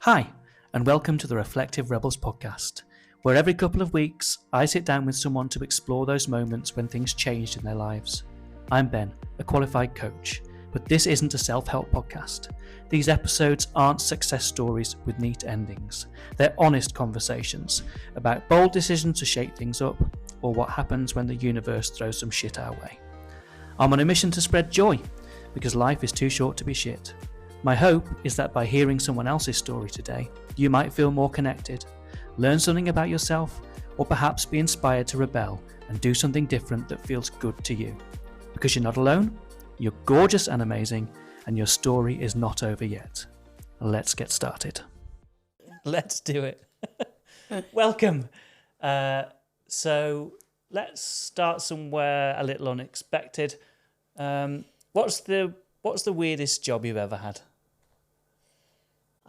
Hi, and welcome to the Reflective Rebels podcast, where every couple of weeks I sit down with someone to explore those moments when things changed in their lives. I'm Ben, a qualified coach, but this isn't a self-help podcast. These episodes aren't success stories with neat endings. They're honest conversations about bold decisions to shake things up, or what happens when the universe throws some shit our way. I'm on a mission to spread joy, because life is too short to be shit. My hope is that by hearing someone else's story today, you might feel more connected, learn something about yourself, or perhaps be inspired to rebel and do something different that feels good to you. Because you're not alone, you're gorgeous and amazing, and your story is not over yet. Let's get started. Let's do it. Welcome. So let's start somewhere a little unexpected. What's the weirdest job you've ever had?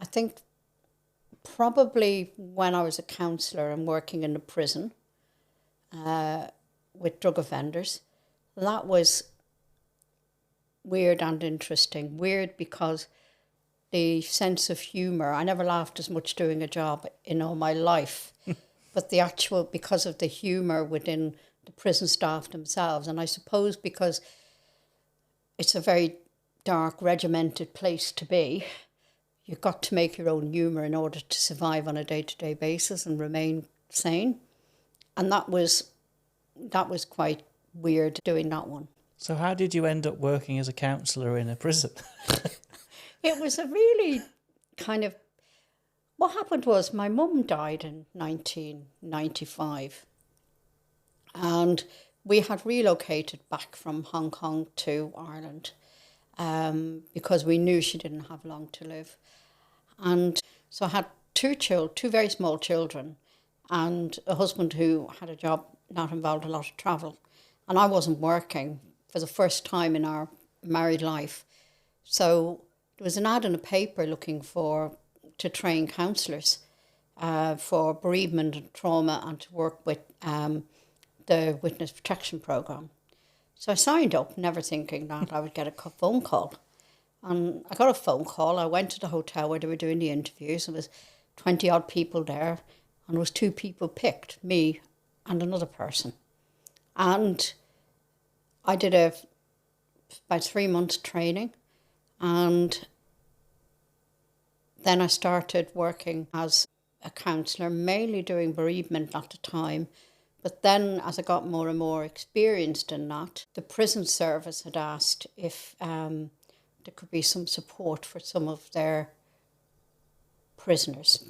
I think probably when I was a counsellor and working in a prison with drug offenders. That was weird and interesting. Weird because the sense of humour, I never laughed as much doing a job in all my life, but because of the humour within the prison staff themselves, and I suppose because it's a very dark, regimented place to be, you've got to make your own humour in order to survive on a day-to-day basis and remain sane. And that was quite weird doing that one. So how did you end up working as a counsellor in a prison? It was a really kind of... What happened was my mum died in 1995. And we had relocated back from Hong Kong to Ireland because we knew she didn't have long to live. And so I had two very small children and a husband who had a job not involved a lot of travel. And I wasn't working for the first time in our married life. So there was an ad in a paper looking to train counsellors for bereavement and trauma and to work with the witness protection programme. So I signed up, never thinking that I would get a phone call. And I got a phone call. I went to the hotel where they were doing the interviews. There was 20 odd people there, and there was two people picked, me and another person. And I did about 3 months training, and then I started working as a counsellor, mainly doing bereavement at the time. But then as I got more and more experienced in that, the prison service had asked if there could be some support for some of their prisoners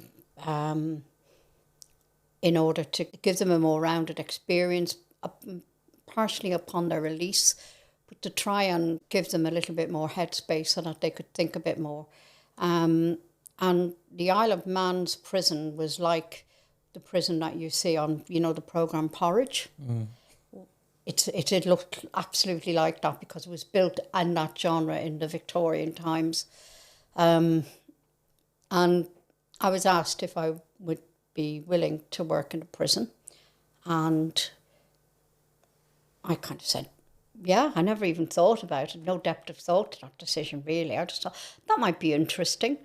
in order to give them a more rounded experience, partially upon their release, but to try and give them a little bit more headspace so that they could think a bit more. And the Isle of Man's prison was like the prison that you see on, the programme Porridge. Mm. It looked absolutely like that because it was built in that genre in the Victorian times. And I was asked if I would be willing to work in a prison. And I kind of said, yeah, I never even thought about it. No depth of thought to that decision, really. I just thought that might be interesting.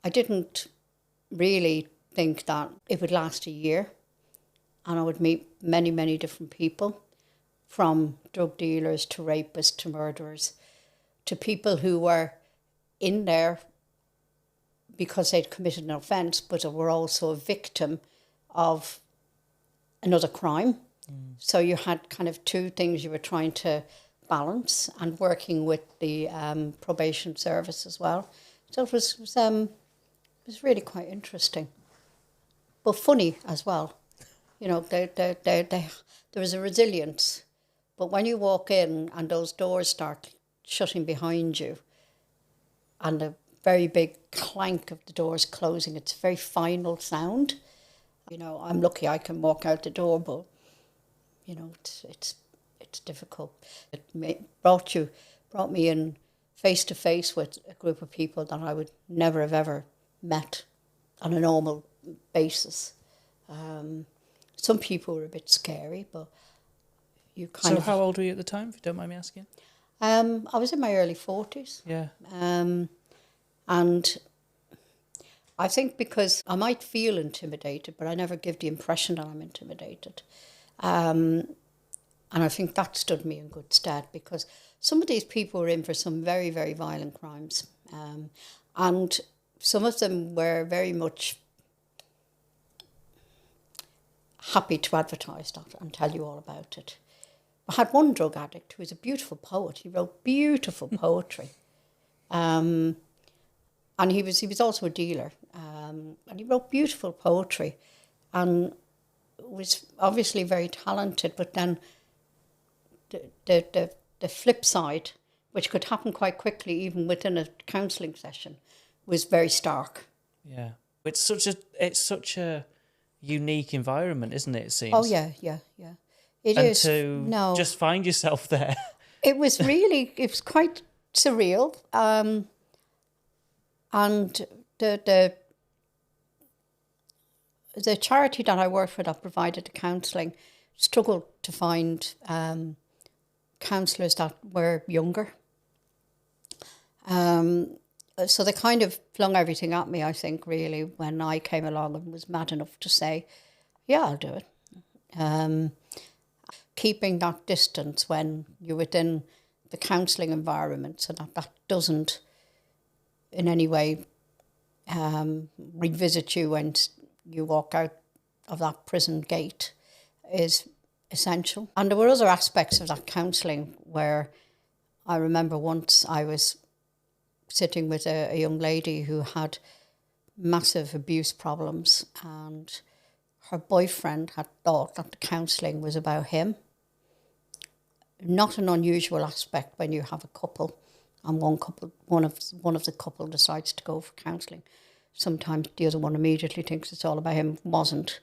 I didn't really think that it would last a year and I would meet many, many different people, from drug dealers to rapists to murderers to people who were in there because they'd committed an offence but were also a victim of another crime. Mm. So you had kind of two things you were trying to balance, and working with the probation service as well. So it was really quite interesting, but funny as well. There was a resilience. But when you walk in and those doors start shutting behind you and the very big clank of the doors closing, it's a very final sound. I'm lucky I can walk out the door, but, it's difficult. It brought me in face to face with a group of people that I would never have ever met on a normal basis. Some people were a bit scary, but So how old were you at the time, if you don't mind me asking? I was in my early 40s. Yeah. And I think because I might feel intimidated, but I never give the impression that I'm intimidated. And I think that stood me in good stead, because some of these people were in for some very, very violent crimes. And some of them were very much happy to advertise that and tell you all about it. I had one drug addict who was a beautiful poet. He wrote beautiful poetry. And he was also a dealer. And he wrote beautiful poetry and was obviously very talented, but then the flip side, which could happen quite quickly even within a counselling session, was very stark. Yeah. It's such a unique environment, isn't it, it seems? Oh, yeah. It is. Just find yourself there. It was quite surreal. And the charity that I worked for that provided the counselling struggled to find counsellors that were younger. So they kind of flung everything at me, I think, really, when I came along and was mad enough to say, yeah, I'll do it. Keeping that distance when you're within the counselling environment, so that doesn't in any way revisit you when you walk out of that prison gate, is essential. And there were other aspects of that counselling where I remember once I was sitting with a young lady who had massive abuse problems, and her boyfriend had thought that the counselling was about him. Not an unusual aspect when you have a couple and one of the couple decides to go for counselling. Sometimes the other one immediately thinks it's all about him. Wasn't.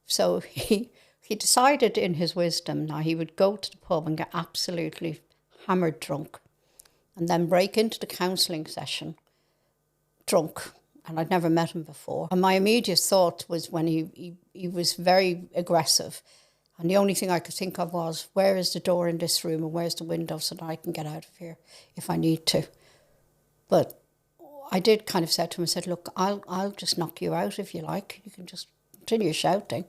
So he decided in his wisdom now he would go to the pub and get absolutely hammered drunk and then break into the counselling session drunk. And I'd never met him before. And my immediate thought was when he was very aggressive, and the only thing I could think of was, where is the door in this room and where's the window so that I can get out of here if I need to. But I did kind of say to him, I said, look, I'll just knock you out if you like. You can just continue shouting.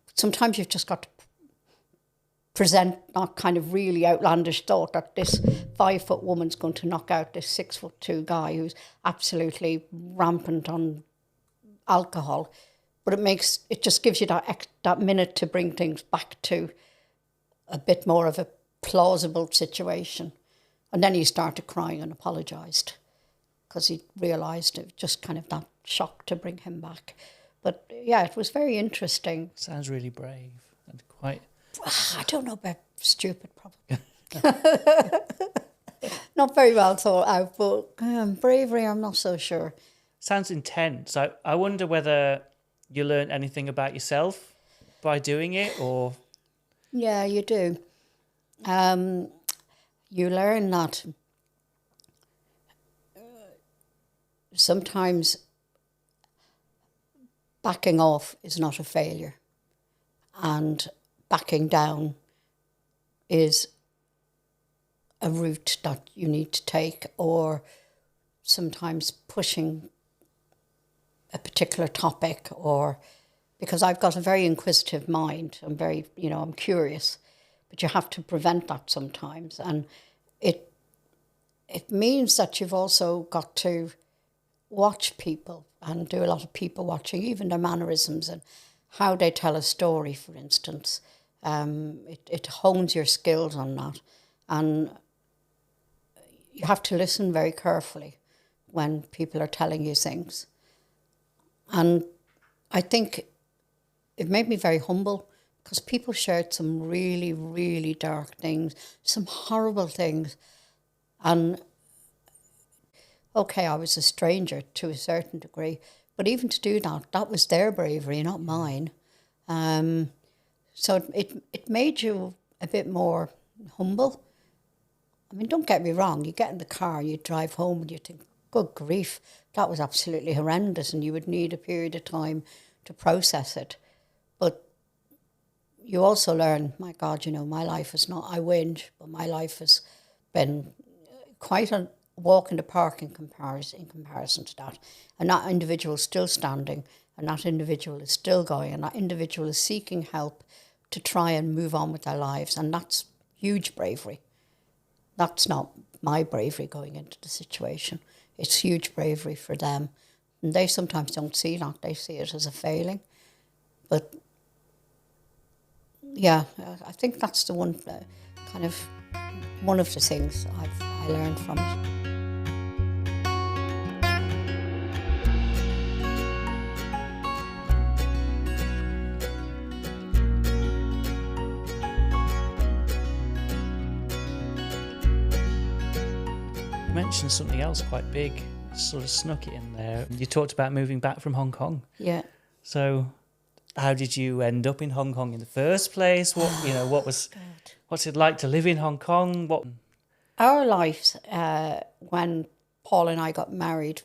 But sometimes you've just got to present that kind of really outlandish thought that this 5-foot woman's going to knock out this 6'2" guy who's absolutely rampant on alcohol. But it just gives you that minute to bring things back to a bit more of a plausible situation. And then he started crying and apologised because he realised it was just kind of that shock to bring him back. But yeah, it was very interesting. Sounds really brave and quite... I don't know about stupid, probably. Not very well thought out, but bravery, I'm not so sure. Sounds intense. I wonder whether you learn anything about yourself by doing it, or... Yeah, you do. You learn that sometimes backing off is not a failure, and backing down is a route that you need to take, or sometimes pushing a particular topic, or because I've got a very inquisitive mind. I'm very, I'm curious, but you have to prevent that sometimes. And it means that you've also got to watch people and do a lot of people watching, even their mannerisms and how they tell a story, for instance. It hones your skills on that. And you have to listen very carefully when people are telling you things. And I think it made me very humble because people shared some really, really dark things, some horrible things. And okay, I was a stranger to a certain degree, but even to do that was their bravery, not mine. So it made you a bit more humble. I mean, don't get me wrong, you get in the car, you drive home and you think, good grief, that was absolutely horrendous, and you would need a period of time to process it. But you also learn, my God, my life is not, I whinge, but my life has been quite walk in the park in comparison to that. And that individual is still standing, and that individual is still going, and that individual is seeking help to try and move on with their lives. And that's huge bravery. That's not my bravery going into the situation. It's huge bravery for them. And they sometimes don't see that. They see it as a failing. But yeah, I think that's the one kind of one of the things I learned from it. You mentioned something else quite big, sort of snuck it in there. You talked about moving back from Hong Kong. Yeah. So how did you end up in Hong Kong in the first place? What's it like to live in Hong Kong? Our lives, when Paul and I got married,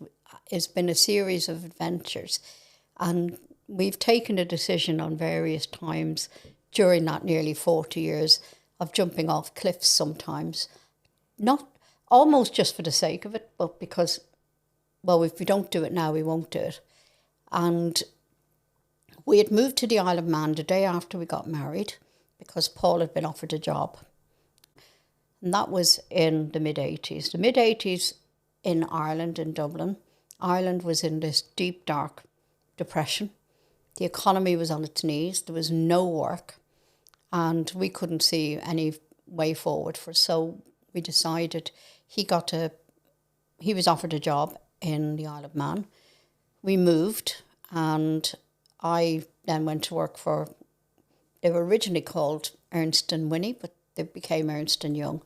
has been a series of adventures. And we've taken a decision on various times during that nearly 40 years of jumping off cliffs sometimes. Not almost just for the sake of it, but because, well, if we don't do it now, we won't do it. And we had moved to the Isle of Man the day after we got married because Paul had been offered a job. And that was in the mid-80s. The mid-80s in Ireland, in Dublin, Ireland was in this deep, dark depression. The economy was on its knees. There was no work. And we couldn't see any way forward for. So we decided he was offered a job in the Isle of Man. We moved, and I then went to work for, they were originally called Ernst & Winnie, but they became Ernst & Young.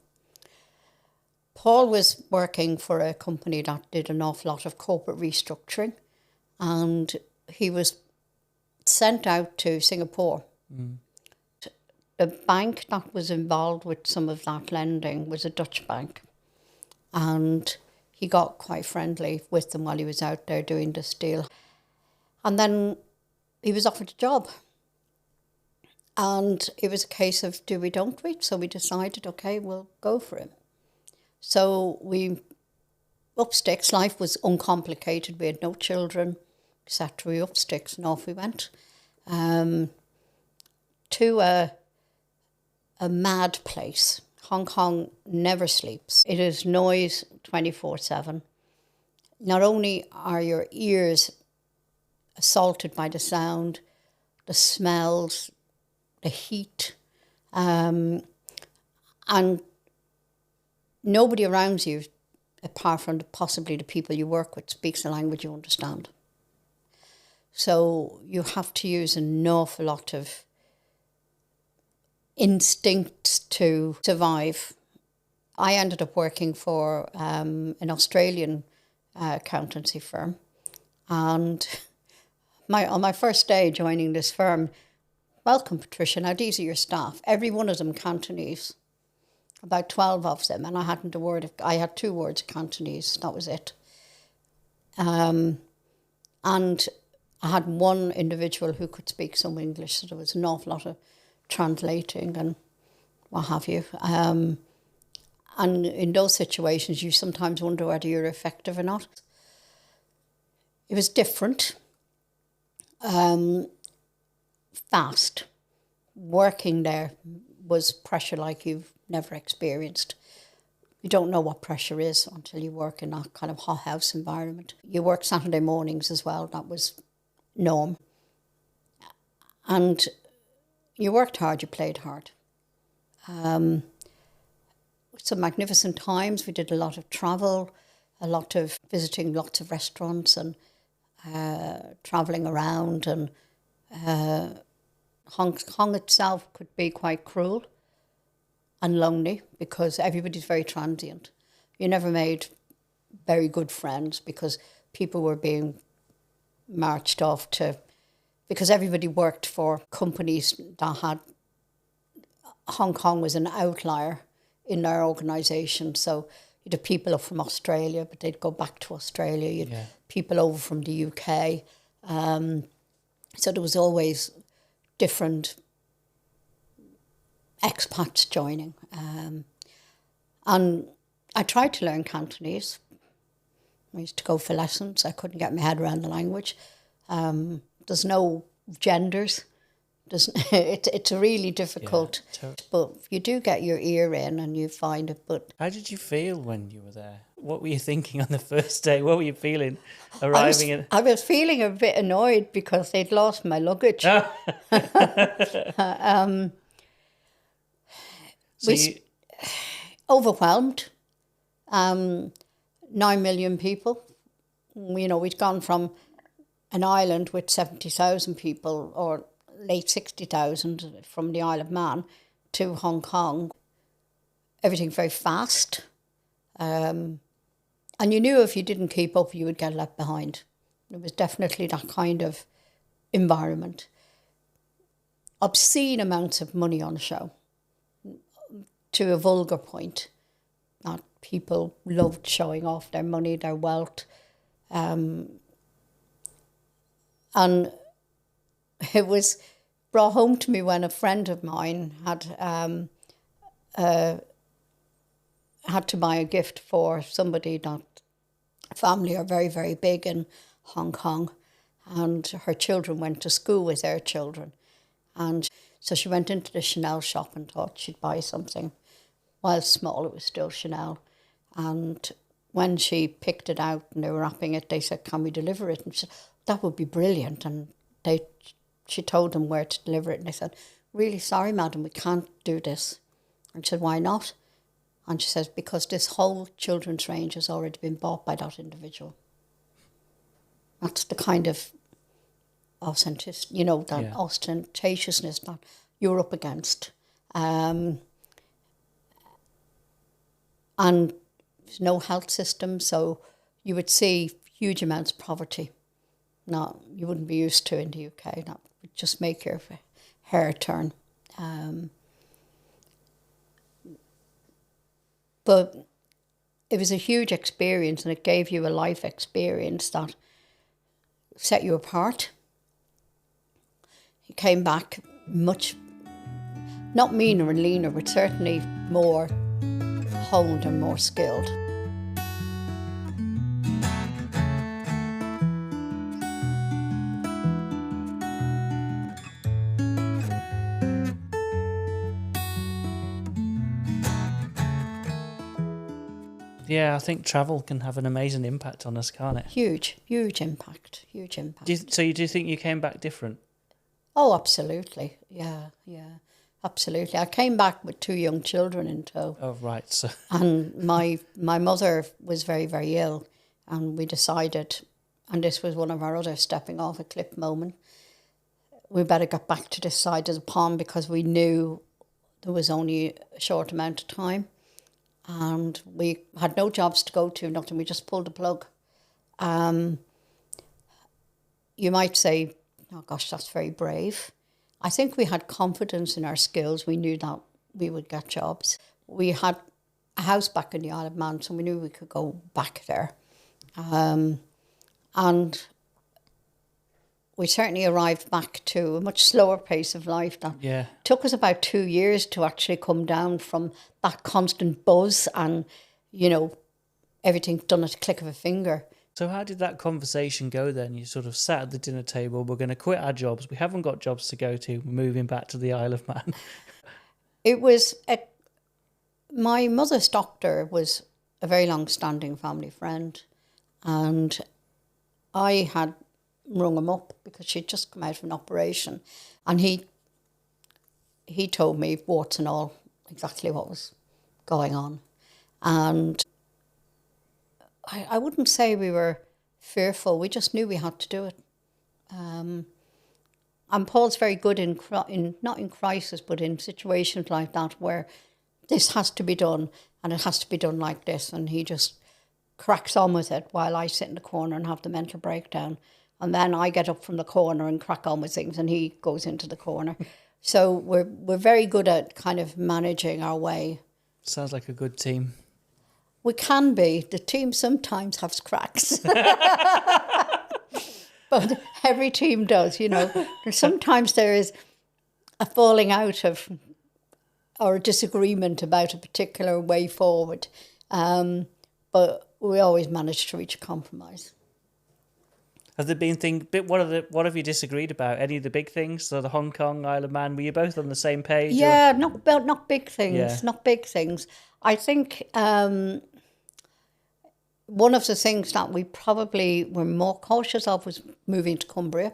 Paul was working for a company that did an awful lot of corporate restructuring, and he was sent out to Singapore. The bank that was involved with some of that lending was a Dutch bank, and he got quite friendly with them while he was out there doing this deal. And then he was offered a job. And it was a case of do we, don't we? So we decided, okay, we'll go for it. So we up sticks. Life was uncomplicated. We had no children, etc. We up sticks and off we went. To a mad place. Hong Kong never sleeps. It is noise 24/7. Not only are your ears assaulted by the sound, the smells, the heat, and nobody around you, apart from possibly the people you work with, speaks the language you understand. So you have to use an awful lot of instincts to survive. I ended up working for an Australian accountancy firm, and on my first day joining this firm, welcome Patricia, now these are your staff. Every one of them Cantonese, about 12 of them, and I had 2 words of Cantonese, that was it. And I had one individual who could speak some English, so there was an awful lot of translating and what have you. And in those situations, you sometimes wonder whether you're effective or not. It was different, fast. Working there was pressure like you've never experienced. You don't know what pressure is until you work in that kind of hothouse environment. You work Saturday mornings as well, that was norm. And you worked hard, you played hard. Some magnificent times. We did a lot of travel, a lot of visiting lots of restaurants and travelling around. And Hong Kong itself could be quite cruel and lonely because everybody's very transient. You never made very good friends because people were being marched off to, because everybody worked for companies that had, Hong Kong was an outlier in their organisation. So you'd have people up from Australia, but they'd go back to Australia. You'd people over from the UK. So there was always different expats joining. And I tried to learn Cantonese. I used to go for lessons. I couldn't get my head around the language. There's no genders. It's really difficult. Yeah, but you do get your ear in and you find it. But how did you feel when you were there? What were you thinking on the first day? What were you feeling arriving I was feeling a bit annoyed because they'd lost my luggage. Overwhelmed. 9 million people. We'd gone from an island with 70,000 people, or late 60,000 from the Isle of Man, to Hong Kong. Everything very fast. And you knew if you didn't keep up, you would get left behind. It was definitely that kind of environment. Obscene amounts of money on the show, to a vulgar point. That people loved showing off their money, their wealth. And it was brought home to me when a friend of mine had to buy a gift for somebody that family are very, very big in Hong Kong, and her children went to school with their children. And so she went into the Chanel shop and thought she'd buy something. While small, it was still Chanel. And when she picked it out and they were wrapping it, they said, "Can we deliver it?" And she said, "That would be brilliant." And she told them where to deliver it. And they said, "Really sorry, madam, we can't do this." And she said, "Why not?" And she says, "Because this whole children's range has already been bought by that individual." That's the kind of ostentatiousness that you're up against. And there's no health system, so you would see huge amounts of poverty. No, you wouldn't be used to in the UK. That would just make your hair turn. But it was a huge experience, and it gave you a life experience that set you apart. He came back much, not meaner and leaner, but certainly more honed and more skilled. Yeah, I think travel can have an amazing impact on us, can't it? Huge impact. Do you think you came back different? Oh, absolutely. Yeah, absolutely. I came back with 2 young children in tow. Oh, right. So. And my mother was very, very ill, and we decided, and this was one of our other stepping off a cliff moment, we better get back to this side of the pond because we knew there was only a short amount of time. And we had no jobs to go to, nothing. We just pulled the plug. You might say, "Oh gosh, that's very brave." I think we had confidence in our skills. We knew that we would get jobs. We had a house back in the Isle of Man, so we knew we could go back there. And we certainly arrived back to a much slower pace of life. That took us about 2 years to actually come down from that constant buzz and, everything done at the click of a finger. So how did that conversation go then? You sort of sat at the dinner table, we're going to quit our jobs, we haven't got jobs to go to, we're moving back to the Isle of Man. It was, my mother's doctor was a very long-standing family friend, and I had rung him up because she'd just come out of an operation, and he told me, warts and all, exactly what was going on. And I wouldn't say we were fearful, we just knew we had to do it. And Paul's very good in not in crisis, but in situations like that where this has to be done and it has to be done like this, and he just cracks on with it while I sit in the corner and have the mental breakdown. And then I get up from the corner and crack on with things, and he goes into the corner. So we're very good at kind of managing our way. Sounds like a good team. We can be. The team sometimes has cracks. But every team does, Sometimes there is a falling out of or a disagreement about a particular way forward. But we always managed to reach a compromise. Have there been things? What have you disagreed about? Any of the big things? So the Hong Kong, Isle of Man. Were you both on the same page? Yeah, not big things. Yeah. Not big things. I think one of the things that we probably were more cautious of was moving to Cumbria.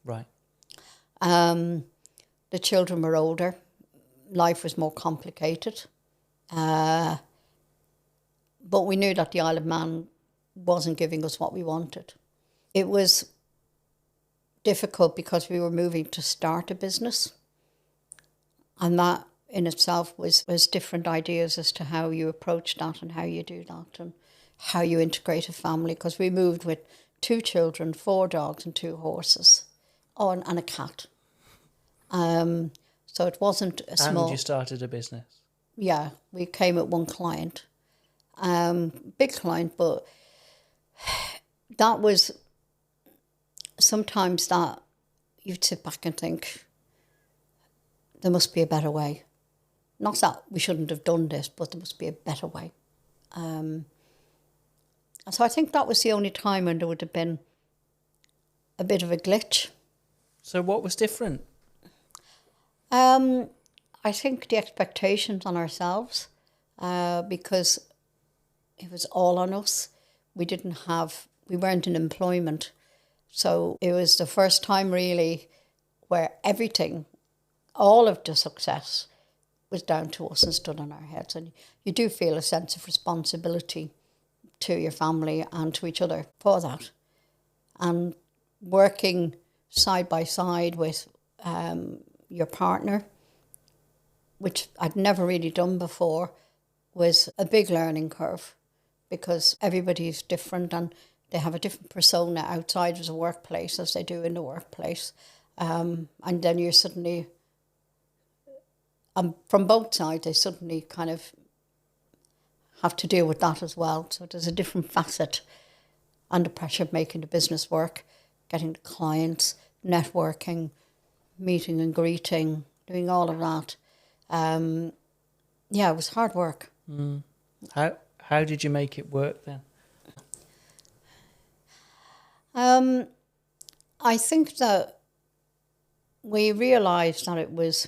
Right. The children were older. Life was more complicated. But we knew that the Isle of Man wasn't giving us what we wanted. It was difficult because we were moving to start a business. And that in itself was different ideas as to how you approach that and how you do that and how you integrate a family. Because we moved with 2 children, 4 dogs and 2 horses, and a cat. So it wasn't a small... And you started a business. Yeah, we came at 1 client. Big client, but that was... Sometimes that you'd sit back and think, there must be a better way. Not that we shouldn't have done this, but there must be a better way. So I think that was the only time when there would have been a bit of a glitch. So what was different? I think the expectations on ourselves, because it was all on us. We weren't in employment. So it was the first time really where everything, all of the success was down to us and stood on our heads. And you do feel a sense of responsibility to your family and to each other for that. And working side by side with your partner, which I'd never really done before, was a big learning curve because everybody's different and they have a different persona outside of the workplace as they do in the workplace. And then you're suddenly, from both sides, they suddenly kind of have to deal with that as well. So there's a different facet and the pressure of making the business work, getting the clients, networking, meeting and greeting, doing all of that. It was hard work. Mm. How did you make it work then? I think that we realised that it was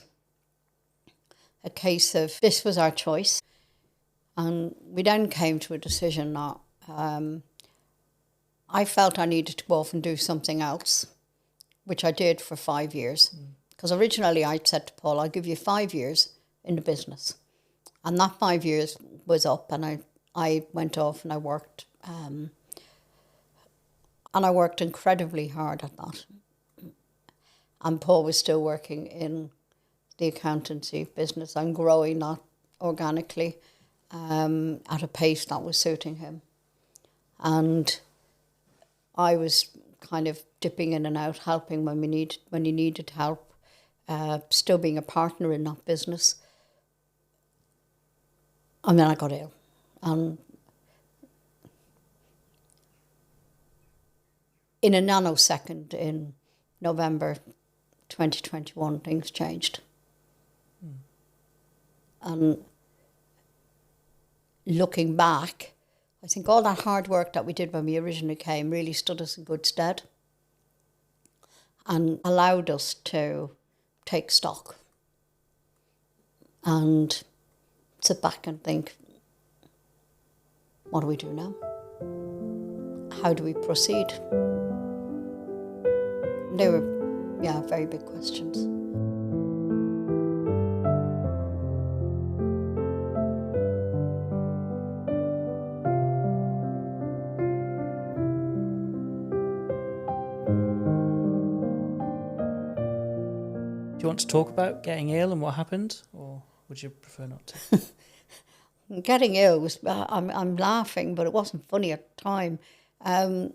a case of this was our choice. And we then came to a decision that I felt I needed to go off and do something else, which I did for 5 years. Because originally I'd said to Paul, I'll give you 5 years in the business. And that 5 years was up and I went off and I worked. And I worked incredibly hard at that. And Paul was still working in the accountancy business and growing that organically at a pace that was suiting him. And I was kind of dipping in and out, helping when he needed help, still being a partner in that business. And then I got ill. And in a nanosecond in November 2021, things changed. And looking back, I think all that hard work that we did when we originally came really stood us in good stead and allowed us to take stock and sit back and think, what do we do now? How do we proceed? They were, very big questions. Do you want to talk about getting ill and what happened, or would you prefer not to? Getting ill was, I'm laughing, but it wasn't funny at the time. It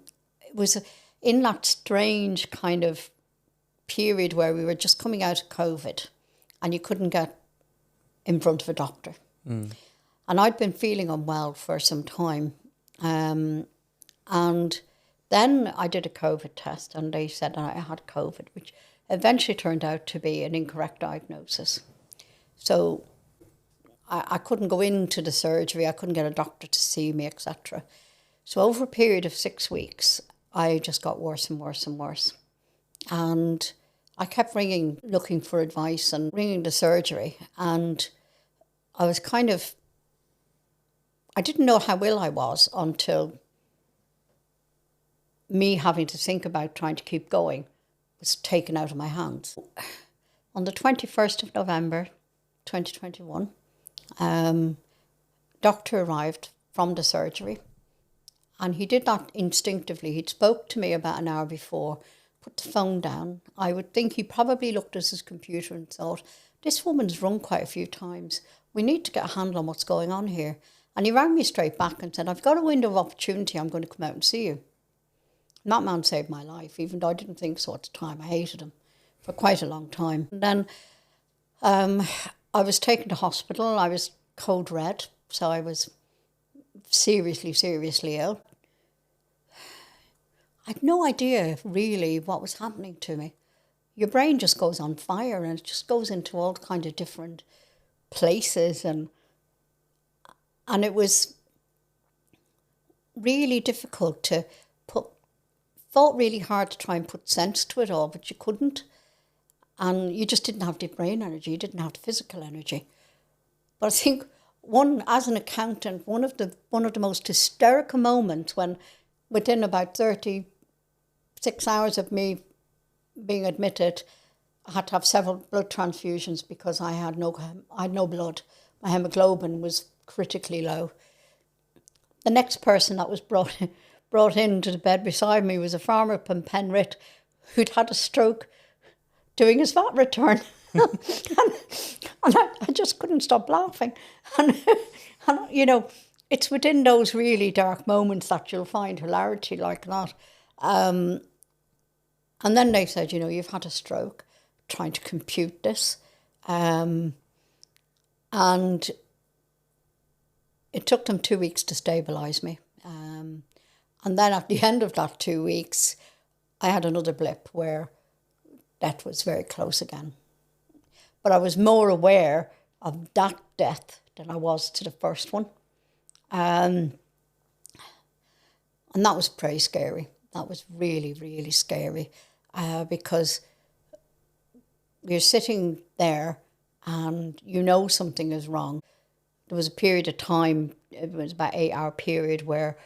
was in that strange kind of period where we were just coming out of COVID and you couldn't get in front of a doctor. And I'd been feeling unwell for some time. And then I did a COVID test and they said I had COVID, which eventually turned out to be an incorrect diagnosis. So I couldn't go into the surgery. I couldn't get a doctor to see me, etc. So over a period of 6 weeks, I just got worse and worse and worse. And I kept ringing, looking for advice and ringing the surgery. And I was I didn't know how ill I was until me having to think about trying to keep going was taken out of my hands. On the 21st of November, 2021, doctor arrived from the surgery, and he did that instinctively. He'd spoke to me about an hour before, put the phone down. I would think he probably looked at his computer and thought, this woman's rung quite a few times. We need to get a handle on what's going on here. And he rang me straight back and said, I've got a window of opportunity. I'm going to come out and see you. And that man saved my life, even though I didn't think so at the time. I hated him for quite a long time. And then I was taken to hospital. I was code red, so I was seriously, seriously ill. I had no idea really what was happening to me. Your brain just goes on fire and it just goes into all kind of different places, and it was really difficult to fought really hard to try and put sense to it all, but you couldn't. And you just didn't have the brain energy, you didn't have the physical energy. But I think as an accountant, one of the most hysterical moments when within about 36 hours of me being admitted, I had to have several blood transfusions because I had no blood. My hemoglobin was critically low. The next person that was brought into the bed beside me was a farmer from Penrith who'd had a stroke doing his VAT return. and I just couldn't stop laughing. And, you know, it's within those really dark moments that you'll find hilarity like that. And then they said, you know, you've had a stroke, trying to compute this. And it took them 2 weeks to stabilise me. And then at the end of that 2 weeks, I had another blip where death was very close again. But I was more aware of that death than I was to the first one. And that was pretty scary. That was really, really scary because you're sitting there and you know something is wrong. There was a period of time, it was about 8-hour period, where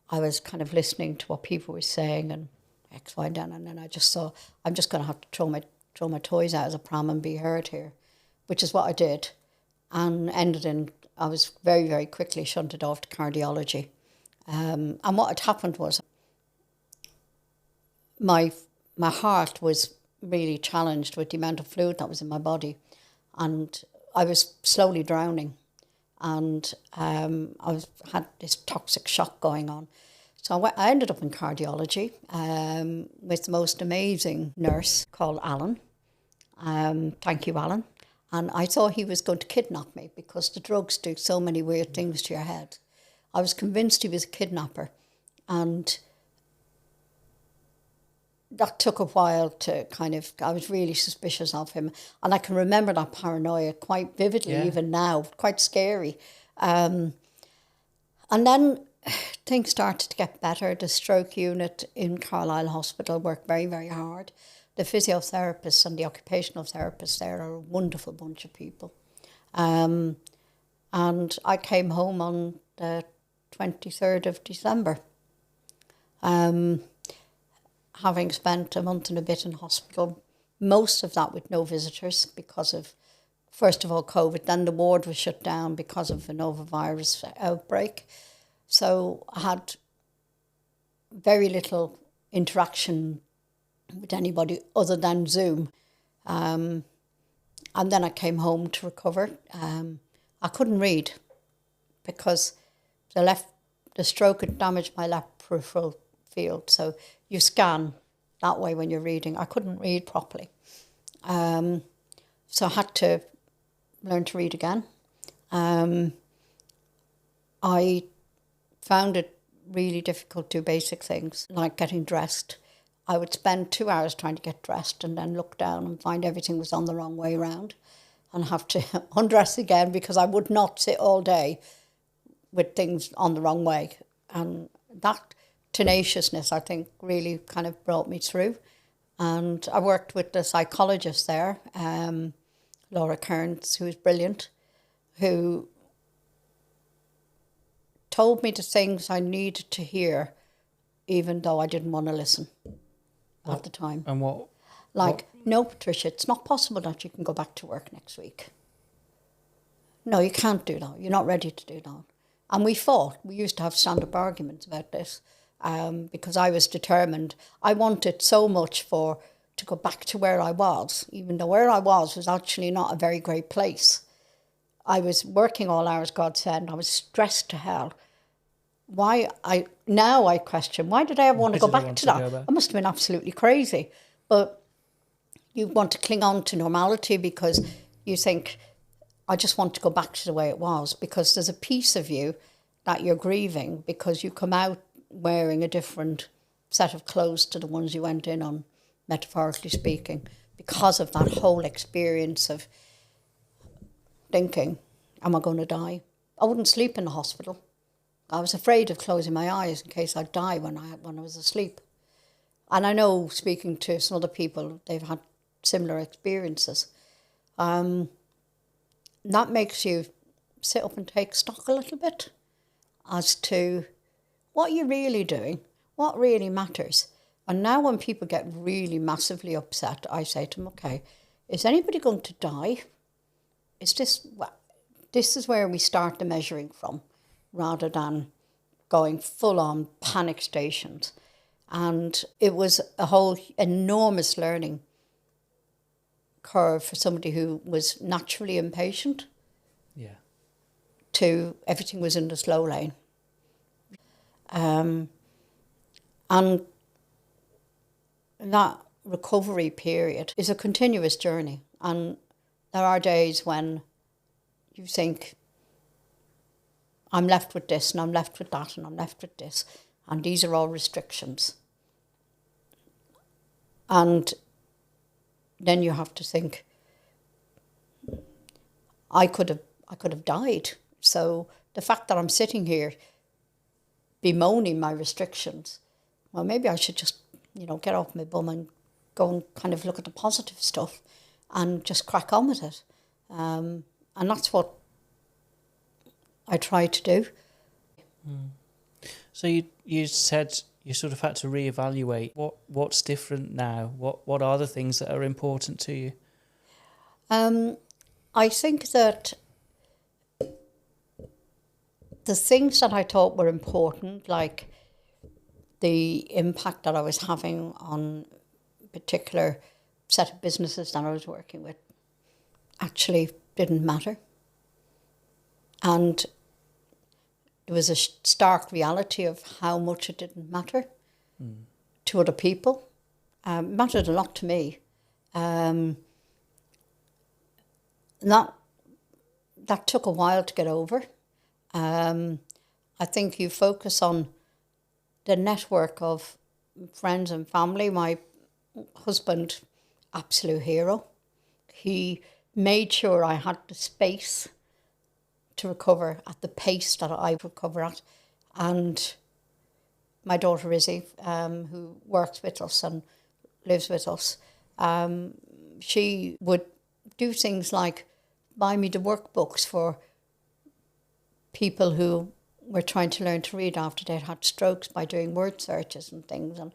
I was kind of listening to what people were saying and X, Y, and then I just saw, I'm just going to have to throw my toys out as a pram and be heard here, which is what I did, and ended in, I was very, very quickly shunted off to cardiology. And what had happened was my heart was really challenged with the amount of fluid that was in my body, and I was slowly drowning. And I had this toxic shock going on. So I ended up in cardiology with the most amazing nurse called Alan. Thank you, Alan. And I thought he was going to kidnap me because the drugs do so many weird things to your head. I was convinced he was a kidnapper. And that took a while to I was really suspicious of him. And I can remember that paranoia quite vividly, even now, quite scary. And then things started to get better. The stroke unit in Carlisle Hospital worked very, very hard. The physiotherapists and the occupational therapists there are a wonderful bunch of people. And I came home on the 23rd of December. Having spent a month and a bit in hospital, most of that with no visitors because of, first of all, COVID. Then the ward was shut down because of a novavirus outbreak. So I had very little interaction with anybody other than Zoom. And then I came home to recover. I couldn't read because the stroke had damaged my left peripheral field. So you scan that way when you're reading. I couldn't read properly. So I had to learn to read again. I found it really difficult to do basic things like getting dressed. I would spend 2 hours trying to get dressed and then look down and find everything was on the wrong way around. and have to undress again because I would not sit all day with things on the wrong way. And that tenaciousness, I think, really kind of brought me through. And I worked with the psychologist there, Laura Kearns, who was brilliant, who told me the things I needed to hear, even though I didn't want to listen at the time. And what? Like, no, Patricia, it's not possible that you can go back to work next week. No, you can't do that. You're not ready to do that. And we fought. We used to have stand-up arguments about this because I was determined. I wanted so much to go back to where I was, even though where I was actually not a very great place. I was working all hours, God said, and I was stressed to hell. Now I question, why did I ever want to go back to that? I must have been absolutely crazy. But you want to cling on to normality because you think, I just want to go back to the way it was, because there's a piece of you that you're grieving because you come out wearing a different set of clothes to the ones you went in on, metaphorically speaking, because of that whole experience of thinking, am I going to die? I wouldn't sleep in the hospital. I was afraid of closing my eyes in case I'd die when I was asleep. And I know, speaking to some other people, they've had similar experiences. That makes you sit up and take stock a little bit as to what you're really doing, what really matters. And now when people get really massively upset, I say to them, okay, is anybody going to die? This is where we start the measuring from, rather than going full on panic stations. And it was a whole enormous learning curve for somebody who was naturally impatient. Yeah. To everything was in the slow lane. And that recovery period is a continuous journey. And there are days when you think, I'm left with this and I'm left with that and I'm left with this. And these are all restrictions. And then you have to think, I could have died. So the fact that I'm sitting here bemoaning my restrictions, well, maybe I should just, get off my bum and go and kind of look at the positive stuff and just crack on with it. And that's what I try to do. So you said you sort of had to reevaluate what's different now. What are the things that are important to you? I think that the things that I thought were important, like the impact that I was having on a particular set of businesses that I was working with, actually didn't matter. And there was a stark reality of how much it didn't matter to other people. It mattered a lot to me. That took a while to get over. I think you focus on the network of friends and family. My husband, absolute hero. He made sure I had the space to recover at the pace that I recover at. And my daughter Izzy, who works with us and lives with us, she would do things like buy me the workbooks for people who were trying to learn to read after they'd had strokes by doing word searches and things. And,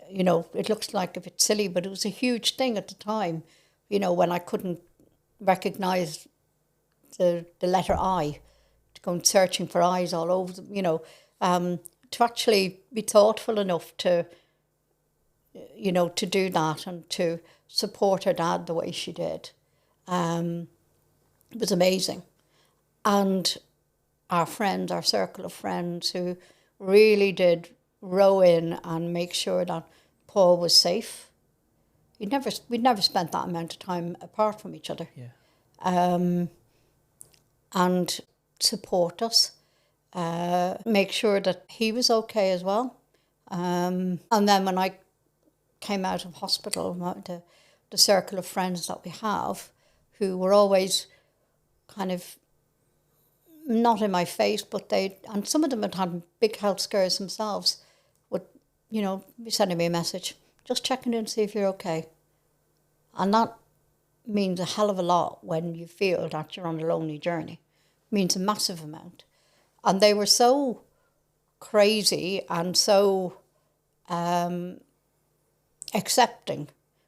it looks like a bit silly, but it was a huge thing at the time, when I couldn't recognise the letter I, to go and searching for eyes all over them, to actually be thoughtful enough to do that and to support her dad the way she did. It was amazing. And our friends, our circle of friends who really did row in and make sure that Paul was safe. We'd never spent that amount of time apart from each other. Yeah. And support us, make sure that he was okay as well. And then when I came out of hospital, the circle of friends that we have, who were always kind of not in my face, but and some of them had had big health scares themselves, would, be sending me a message, just checking in to see if you're okay. And that means a hell of a lot when you feel that you're on a lonely journey. It means a massive amount. And they were so crazy and so accepting,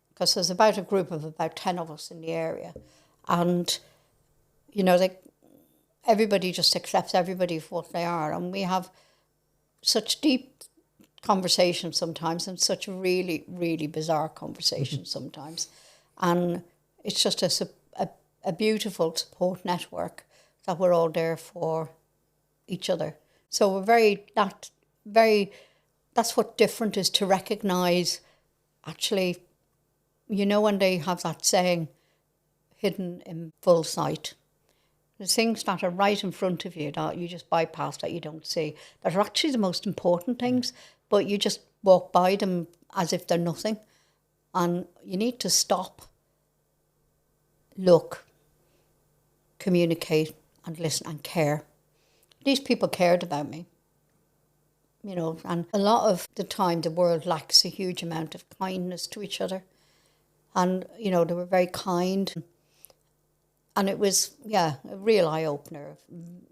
because there's about a group of about 10 of us in the area. And, everybody just accepts everybody for what they are. And we have such deep conversations sometimes, and such really, really bizarre conversations sometimes. And it's just a beautiful support network that we're all there for each other. So we're that's what different is, to recognise, actually, when they have that saying, hidden in full sight. There's things that are right in front of you that you just bypass, that you don't see, that are actually the most important things, but you just walk by them as if they're nothing. And you need to stop, look, communicate and listen and care. These people cared about me, and a lot of the time the world lacks a huge amount of kindness to each other. And, they were very kind. And it was, a real eye-opener of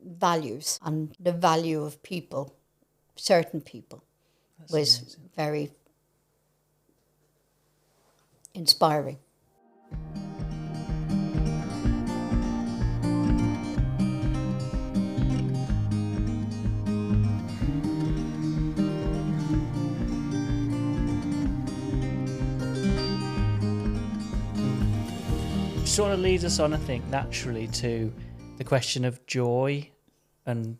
values and the value of people, certain people. That's was amazing. Very inspiring. Sort of leads us on, I think, naturally to the question of joy and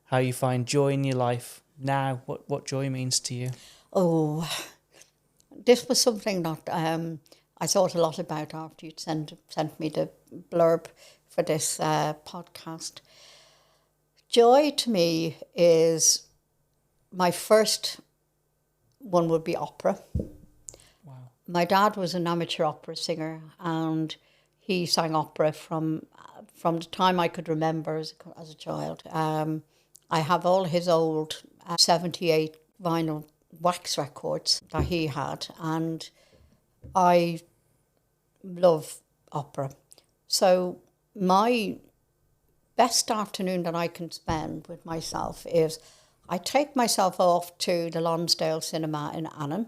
how you find joy in your life now, what joy means to you. Oh, this was something that I thought a lot about after you'd sent me the blurb for this podcast. Joy to me is, my first one would be opera. Wow. My dad was an amateur opera singer, and he sang opera from the time I could remember as a child. I have all his old 78 vinyl wax records that he had, and I love opera. So my best afternoon that I can spend with myself is I take myself off to the Lonsdale Cinema in Annan,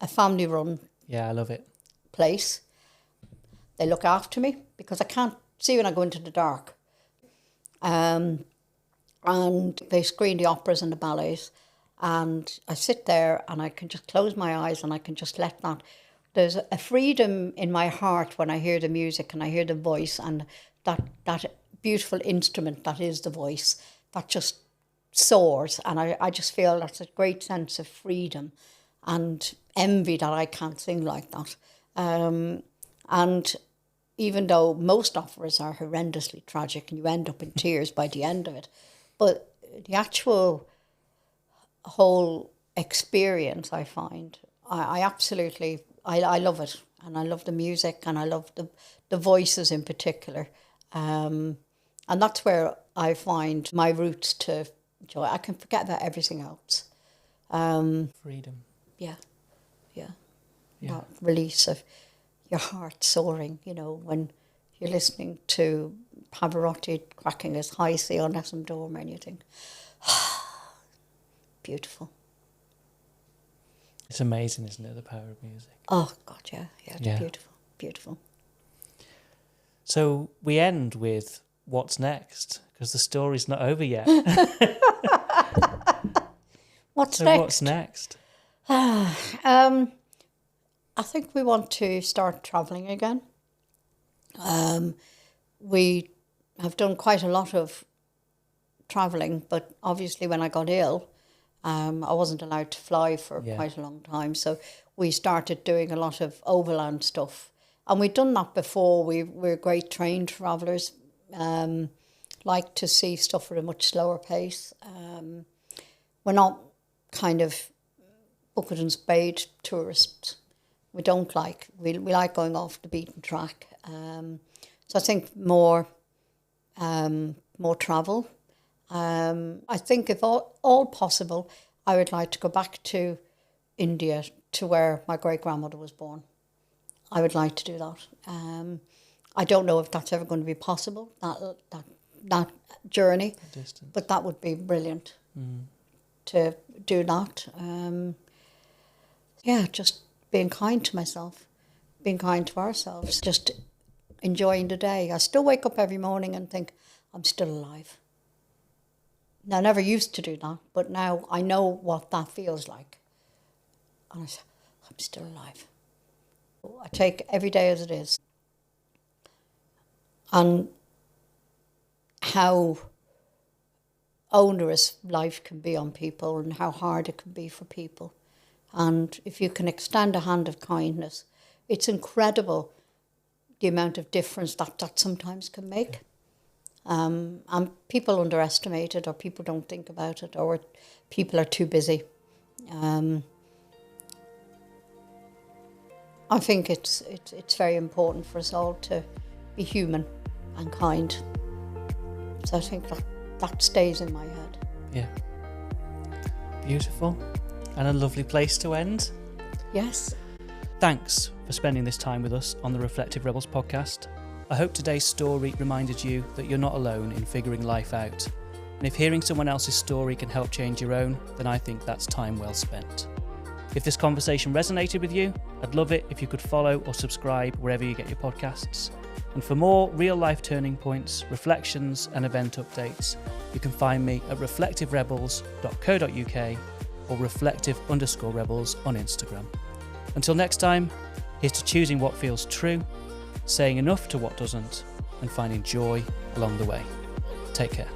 a family-run I love it. place. They look after me because I can't see when I go into the dark. And they screen the operas and the ballets. And I sit there and I can just close my eyes and I can just let that. There's a freedom in my heart when I hear the music and I hear the voice and that beautiful instrument that is the voice that just soars. And I just feel that's a great sense of freedom and envy that I can't sing like that. And even though most operas are horrendously tragic and you end up in tears by the end of it, but the actual whole experience, I find, I absolutely, I love it. And I love the music and I love the voices in particular. And that's where I find my roots to joy. I can forget about everything else. Freedom. Yeah. That release of your heart soaring, when you're listening to Pavarotti cracking his high C on Nessun Dorma and you think, beautiful. It's amazing, isn't it, the power of music? Oh, God, yeah, it's beautiful. So we end with what's next, because the story's not over yet. What's next? What's next? I think we want to start travelling again. We have done quite a lot of travelling, but obviously when I got ill, I wasn't allowed to fly for quite a long time. So we started doing a lot of overland stuff. And we'd done that before. We're great trained travellers, like to see stuff at a much slower pace. We're not kind of bucket and spade tourists. We don't like, we like going off the beaten track. So I think more travel. I think if all possible, I would like to go back to India, to where my great-grandmother was born. I would like to do that. I don't know if that's ever going to be possible, that journey, but that would be brilliant to do that. Just being kind to myself, being kind to ourselves, just enjoying the day. I still wake up every morning and think, I'm still alive. Now, I never used to do that, but now I know what that feels like. And I say, I'm still alive. I take every day as it is. And how onerous life can be on people and how hard it can be for people. And if you can extend a hand of kindness, it's incredible the amount of difference that sometimes can make. And people underestimate it, or people don't think about it, or people are too busy. I think it's very important for us all to be human and kind. So I think that stays in my head. Yeah. Beautiful. And a lovely place to end. Yes. Thanks for spending this time with us on the Reflective Rebels podcast. I hope today's story reminded you that you're not alone in figuring life out. And if hearing someone else's story can help change your own, then I think that's time well spent. If this conversation resonated with you, I'd love it if you could follow or subscribe wherever you get your podcasts. And for more real-life turning points, reflections and event updates, you can find me at reflectiverebels.co.uk or reflective_rebels on Instagram. Until next time, here's to choosing what feels true, saying enough to what doesn't, and finding joy along the way. Take care.